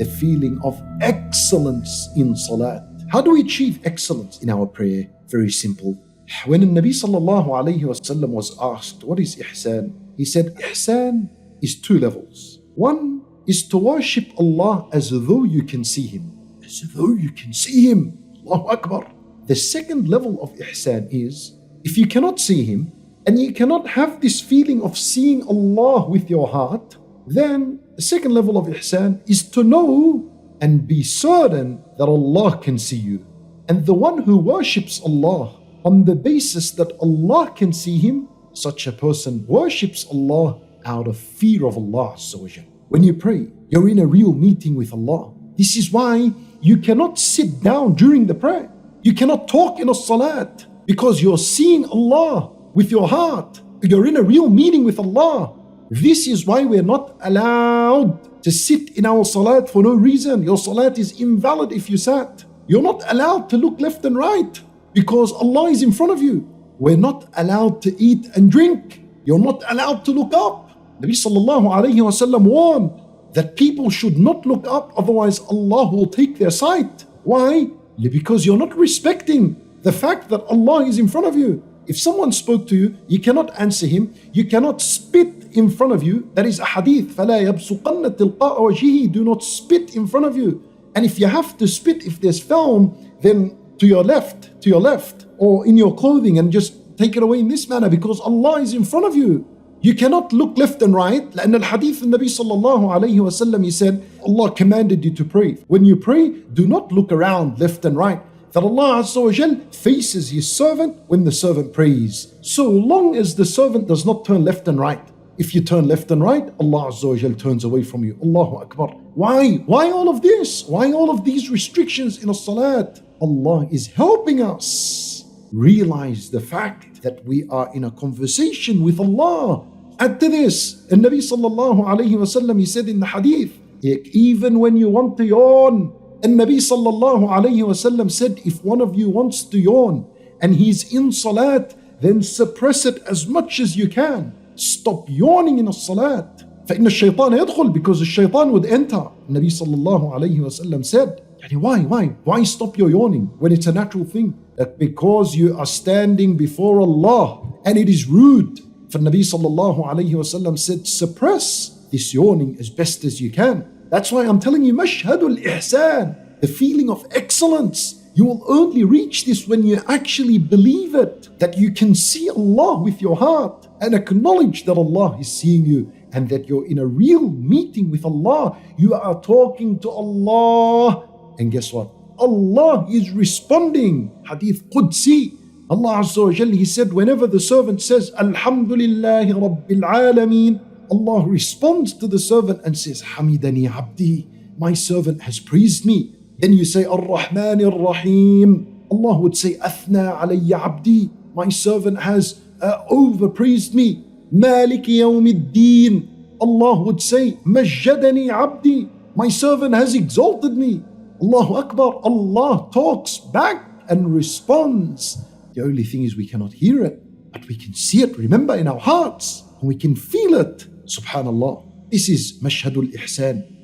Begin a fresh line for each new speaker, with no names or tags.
the feeling of excellence in salat. How do we achieve excellence in our prayer? Very simple. When the Nabi sallallahu alayhi wasallam was asked, what is ihsan? He said, ihsan is 2 levels. One is to worship Allah as though you can see Him. As though you can see Him. Allahu Akbar. The second level of ihsan is, if you cannot see Him, and you cannot have this feeling of seeing Allah with your heart, then the second level of ihsan is to know and be certain that Allah can see you. And the one who worships Allah on the basis that Allah can see him, such a person worships Allah out of fear of Allah. When you pray, you're in a real meeting with Allah. This is why you cannot sit down during the prayer. You cannot talk in a salat because you're seeing Allah with your heart. You're in a real meeting with Allah. This is why we're not allowed to sit in our salat for no reason. Your salat is invalid if you sat. You're not allowed to look left and right because Allah is in front of you. We're not allowed to eat and drink. You're not allowed to look up. Nabi sallallahu alayhi wa sallam warned that people should not look up, otherwise Allah will take their sight. Why? Because you're not respecting the fact that Allah is in front of you. If someone spoke to you, you cannot answer him. You cannot spit in front of you. That is a hadith. فَلَا يَبْصُقَنَّ تِلْقَاءَ وَجْهِهِ. Do not spit in front of you. And if you have to spit, if there's film, then to your left, or in your clothing, and just take it away in this manner because Allah is in front of you. You cannot look left and right. لأن الحديث النبي صلى الله عليه وسلم, he said, Allah commanded you to pray. When you pray, do not look around left and right. That Allah Azza wa Jal faces His servant when the servant prays. So long as the servant does not turn left and right. If you turn left and right, Allah Azza wa Jal turns away from you. Allahu Akbar. Why? Why all of this? Why all of these restrictions in a salat? Allah is helping us realize the fact that we are in a conversation with Allah. Add to this, and Nabi sallallahu alayhi wa sallam, he said in the hadith, even when you want to yawn, and Nabi sallallahu alayhi wa sallam said, if one of you wants to yawn and he's in salat, then suppress it as much as you can. Stop yawning in a salat. فإن الشيطان يدخل, because the shaitan would enter. Nabi sallallahu alayhi wa sallam said, why stop your yawning when it's a natural thing? That because you are standing before Allah and it is rude. For Nabi sallallahu alayhi wa sallam said, suppress this yawning as best as you can. That's why I'm telling you, mashhadul ihsan, the feeling of excellence. You will only reach this when you actually believe it, that you can see Allah with your heart and acknowledge that Allah is seeing you and that you're in a real meeting with Allah. You are talking to Allah, and guess what? Allah is responding. Hadith Qudsi. Allah Azza wa Jalla, He said, whenever the servant says, Alhamdulillahi Rabbil Alameen, Allah responds to the servant and says, Hamidani Abdi, my servant has praised me. Then you say, Ar-Rahman Ar-Rahim. Allah would say, Athna alayya Abdi, my servant has overpraised me. Maliki Yawmiddin. Allah would say, Majjadani Abdi, my servant has exalted me. Allahu Akbar. Allah talks back and responds. The only thing is we cannot hear it, but we can see it, remember, in our hearts, and we can feel it. Subhanallah. This is Mashhadul Ihsan.